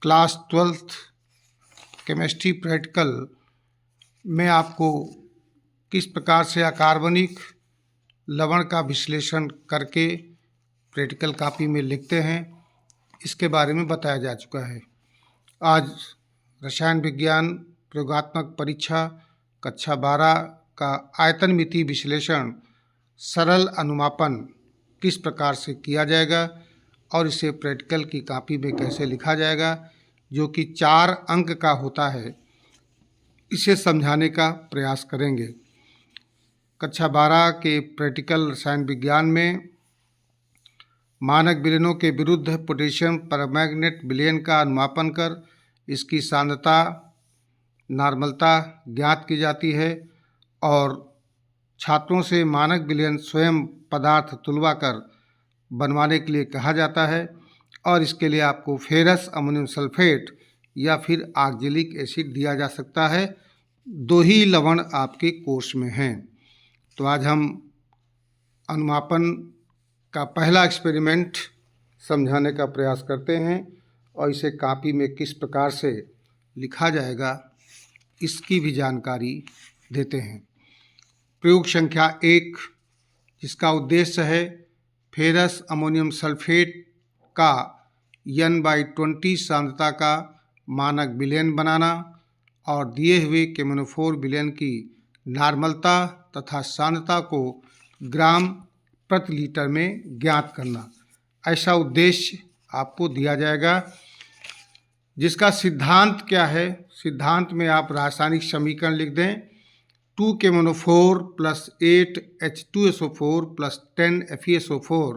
Class 12th chemistry practical में आपको किस प्रकार से अकार्बनिक लवण का विश्लेषण करके प्रैक्टिकल कॉपी में लिखते हैं, इसके बारे में बताया जा चुका है। आज रसायन विज्ञान प्रयोगात्मक परीक्षा कक्षा 12 का आयतन मिति विश्लेषण सरल अनुमापन किस प्रकार से किया जाएगा और इसे प्रैक्टिकल की कॉपी में कैसे लिखा जाएगा, जो कि 4 अंक का होता है, इसे समझाने का प्रयास करेंगे। कक्षा 12 के प्रैक्टिकल रसायन विज्ञान में मानक विलयनों के विरुद्ध पोटेशियम परमैंगनेट विलयन का अनुमापन कर इसकी सांद्रता नॉर्मलता ज्ञात की जाती है और छात्रों से मानक विलयन स्वयं पदार्थ तुलवाकर बनवाने के लिए कहा जाता है और इसके लिए आपको फेरस अमोनियम सल्फेट या फिर ऑक्जेलिक एसिड दिया जा सकता है। 2 ही लवण आपके कोर्स में हैं। तो आज हम अनुमापन का पहला एक्सपेरिमेंट समझाने का प्रयास करते हैं और इसे कॉपी में किस प्रकार से लिखा जाएगा इसकी भी जानकारी देते हैं। प्रयोग संख्या 1, जिसका उद्देश्य है फेरस अमोनियम सल्फेट का N/20 सांद्रता का मानक विलयन बनाना और दिए हुए केमोनोफोर विलयन की नॉर्मलता तथा सांद्रता को ग्राम प्रति लीटर में ज्ञात करना। ऐसा उद्देश्य आपको दिया जाएगा, जिसका सिद्धांत क्या है। सिद्धांत में आप रासायनिक समीकरण लिख दें। 2 केमोनोफोर plus 8 H2SO4 plus 10 FeSO4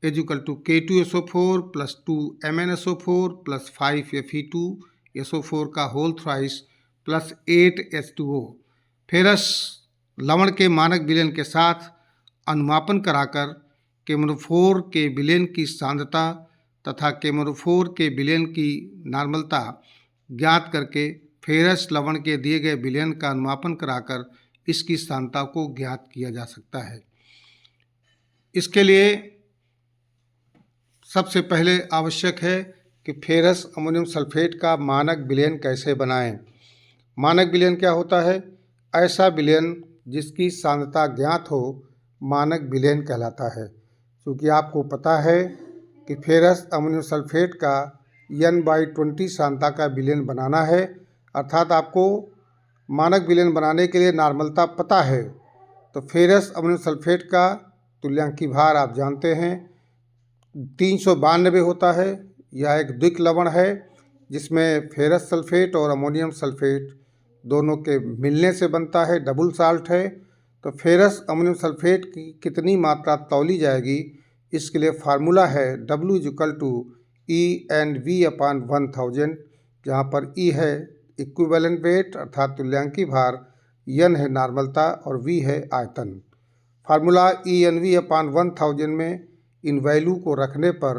is equal to K2SO4 plus 2 MnSO4 plus 5 Fe2SO4 का whole thrice plus 8 H2O। Ferrous लवण के मानक विलयन के साथ अनुमापन कराकर केमोनोफोर के विलयन की सांद्रता तथा केमोनोफोर के विलयन की नॉर्मलता ज्ञात करके फेरस लवण के दिए गए विलयन का अनुमापन कराकर इसकी सांद्रता को ज्ञात किया जा सकता है। इसके लिए सबसे पहले आवश्यक है कि फेरस अमोनियम सल्फेट का मानक विलयन कैसे बनाएं। मानक विलयन क्या होता है? ऐसा विलयन जिसकी सांद्रता ज्ञात हो मानक विलयन कहलाता है। क्योंकि आपको पता है कि फेरस अमोनियम सल्फेट का N/20 सांद्रता का विलयन बनाना है, अर्थात आपको मानक विलयन बनाने के लिए नॉर्मलता पता है। तो फेरस अमोनियम सल्फेट का तुल्यांकी भार आप जानते हैं 392 होता है। यह एक द्विक लवण है जिसमें फेरस सल्फेट और अमोनियम सल्फेट दोनों के मिलने से बनता है, डबल साल्ट है। तो फेरस अमोनियम सल्फेट की कितनी मात्रा तौली जाएगी, इसके लिए फार्मूला है W = E/V/1000, जहाँ पर E है इक्विवेलेंट वेट अर्थात तुल्यांकी भार, N है नॉर्मलता और V है आयतन। फार्मूला E/V/1000 में इन वैल्यू को रखने पर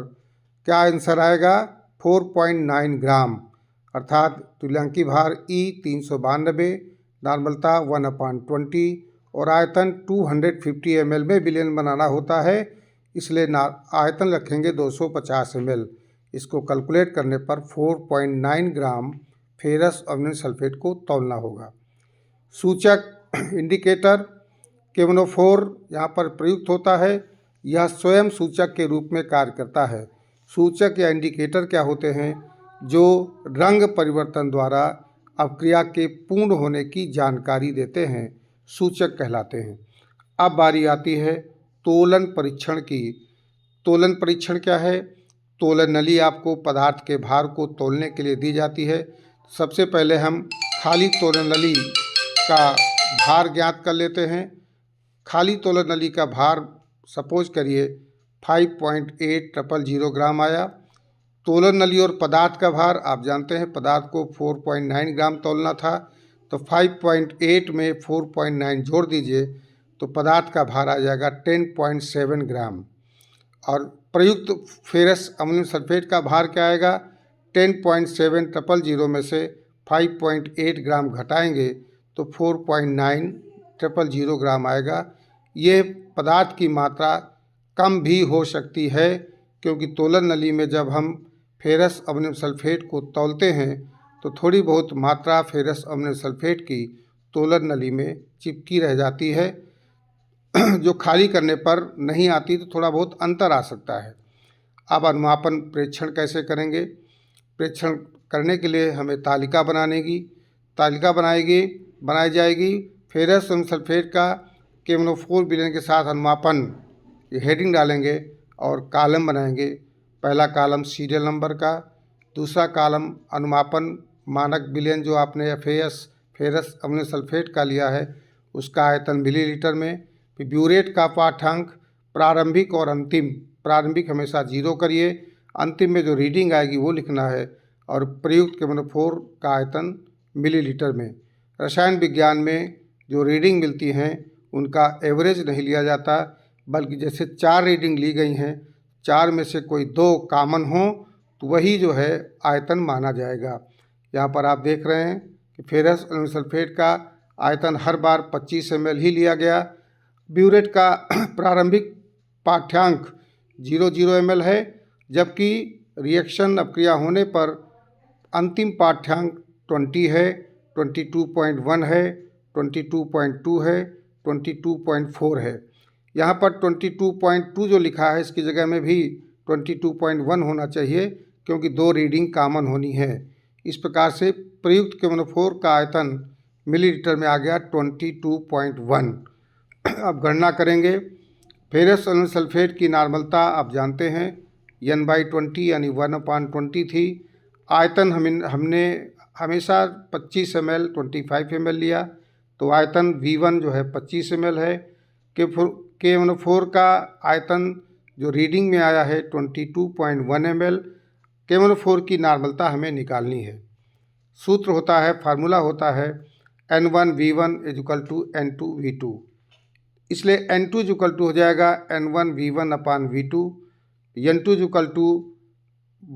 क्या आंसर आएगा? 4.9 ग्राम, अर्थात तुल्यांकी भार E 392, नॉर्मलता 1/20 और आयतन 250 ml में विलयन बनाना होता है, इसलिए आयतन रखेंगे 250 ml। इसको कैलकुलेट करने पर 4.9 ग्राम फेरस अमोनियम सल्फेट को तौलना होगा। सूचक इंडिकेटर केमोनोफोर यहाँ पर प्रयुक्त होता है। यह स्वयं सूचक के रूप में कार्य करता है। सूचक या इंडिकेटर क्या होते हैं? जो रंग परिवर्तन द्वारा अपक्रिया के पूर्ण होने की जानकारी देते हैं, सूचक कहलाते हैं। अब बारी आती है तोलन परीक्षण की। तोलन परीक्षण क्या है? तोलन नली आपको पदार्थ के भार को तोलने के लिए दी जाती है। सबसे पहले हम खाली तोलन नली का भार ज्ञात कर लेते हैं। खाली तोलन नली का भार सपोज करिए 5.8000 ग्राम आया। तोलन नली और पदार्थ का भार आप जानते हैं, पदार्थ को 4.9 ग्राम तोलना था, तो 5.8 में 4.9 जोड़ दीजिए तो पदार्थ का भार आ जाएगा 10.7 ग्राम। और प्रयुक्त फेरस अमोनियम सल्फेट का भार क्या आएगा? 10.700 में से 5.8 ग्राम घटाएंगे तो 4.900 ग्राम आएगा। ये पदार्थ की मात्रा कम भी हो सकती है, क्योंकि तोलन नली में जब हम फेरस अमोनियम सल्फेट को तौलते हैं तो थोड़ी बहुत मात्रा फेरस अमोनियम सल्फेट की तोलन नली में चिपकी रह जाती है, जो खाली करने पर नहीं आती, तो थोड़ा बहुत अंतर आ सकता है। अब अनुमापन प्रेक्षण कैसे करेंगे? प्रेक्षण करने के लिए हमें तालिका बनाई जाएगी। फेरस अमोनियम सल्फेट का KMnO4 विलयन के साथ अनुमापन, ये हेडिंग डालेंगे और कॉलम बनाएंगे। पहला कॉलम सीरियल नंबर का, दूसरा कॉलम अनुमापन मानक विलयन जो आपने फेरस अमोनियम सल्फेट का लिया है उसका आयतन मिलीलीटर में। फिर ब्यूरेट का पाठ्यांक प्रारंभिक और अंतिम, प्रारंभिक हमेशा 0 करिए, अंतिम में जो रीडिंग आएगी वो लिखना है, और प्रयुक्त KMnO4 का आयतन मिलीलीटर में। रसायन विज्ञान में जो रीडिंग मिलती हैं उनका एवरेज नहीं लिया जाता, बल्कि जैसे 4 रीडिंग ली गई हैं, 4 में से कोई 2 कॉमन हो तो वही जो है आयतन माना जाएगा। यहाँ पर आप देख रहे हैं कि फेरस अमोनियम सल्फेट का आयतन हर बार 25 ml ही लिया गया। ब्यूरेट का प्रारंभिक पाठ्यांक 0.0 ml है, जबकि रिएक्शन अपक्रिया होने पर अंतिम पाठ्यांक 20 है, 22.1 है, 22.2 है, 22.4 है। यहाँ पर 22.2 जो लिखा है इसकी जगह में भी 22.1 होना चाहिए, क्योंकि 2 रीडिंग कॉमन होनी है। इस प्रकार से प्रयुक्त KMnO4 का आयतन मिलीलीटर में आ गया 22.1। अब गणना करेंगे। फेरस अमोनियम सल्फेट की नॉर्मलता आप जानते हैं N/20 यानी 1/20 थी। आयतन हमने हमेशा 25 ml 25 ml लिया, तो आयतन V1 जो है 25 ml है। KMnO4 का आयतन जो रीडिंग में आया है 22.1 ml। KMnO4 की नॉर्मलता हमें निकालनी है। सूत्र होता है, फार्मूला होता है N1V1 = N2V2। इसलिए N2 हो जाएगा N1V1/V2। N2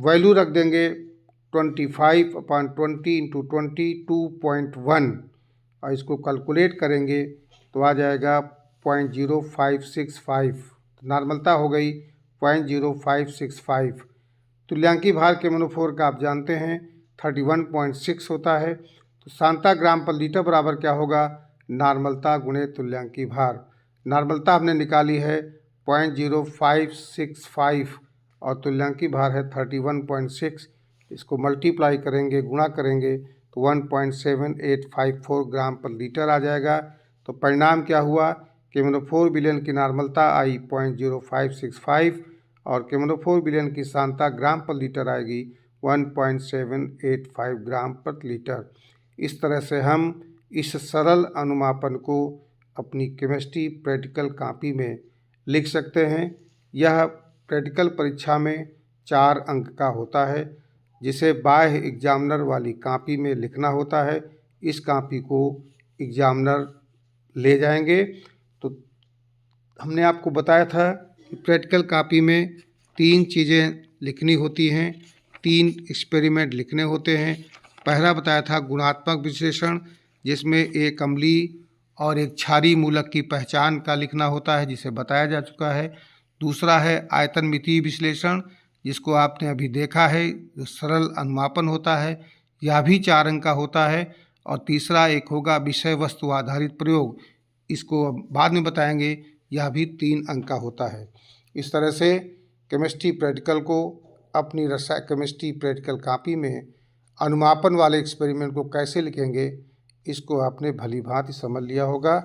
वैल्यू रख देंगे 25/20 × 22.1 और इसको कैलकुलेट करेंगे तो आ जाएगा 0.0565। नॉर्मलता हो गई 0.0565। तुल्यांकी भार KMnO4 का आप जानते हैं 31.6 होता है, तो सांता ग्राम पर लीटर बराबर क्या होगा? नॉर्मलता गुणे तुल्यांकी भार। नॉर्मलता हमने निकाली है 0.0565 और तुल्यांकी भार है 31.6। इसको मल्टीप्लाई करेंगे, गुणा करेंगे तो 1.7854 ग्राम पर लीटर आ जाएगा। तो परिणाम क्या हुआ? KMnO4 विलयन की नॉर्मलता आई 0.0565 और KMnO4 विलयन की सांद्रता ग्राम पर लीटर आएगी 1.785 ग्राम पर लीटर। इस तरह से हम इस सरल अनुमापन को अपनी केमिस्ट्री प्रैक्टिकल कॉपी में लिख सकते हैं। यह प्रैक्टिकल परीक्षा में 4 अंक का होता है, जिसे बाह्य एग्जामिनर वाली कॉपी में लिखना होता है। इस कॉपी को एग्जामिनर ले जाएंगे। तो हमने आपको बताया था कि प्रैक्टिकल कॉपी में 3 चीज़ें लिखनी होती हैं, 3 एक्सपेरिमेंट लिखने होते हैं। पहला बताया था गुणात्मक विश्लेषण, जिसमें एक अम्लीय और एक क्षारीय मूलक की पहचान का लिखना होता है, जिसे बताया जा चुका है। दूसरा है आयतन मितीय विश्लेषण, जिसको आपने अभी देखा है, जो सरल अनुमापन होता है, यह भी 4 अंक का होता है। और तीसरा एक होगा विषय वस्तु आधारित प्रयोग, इसको अब बाद में बताएंगे, यह भी 3 अंक का होता है। इस तरह से केमिस्ट्री प्रैक्टिकल को अपनी केमिस्ट्री प्रैक्टिकल कॉपी में अनुमापन वाले एक्सपेरिमेंट को कैसे लिखेंगे, इसको आपने भली भांति समझ लिया होगा।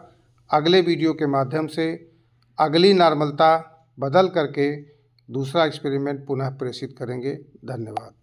अगले वीडियो के माध्यम से अगली नॉर्मलता बदल करके दूसरा एक्सपेरिमेंट पुनः प्रेषित करेंगे। धन्यवाद।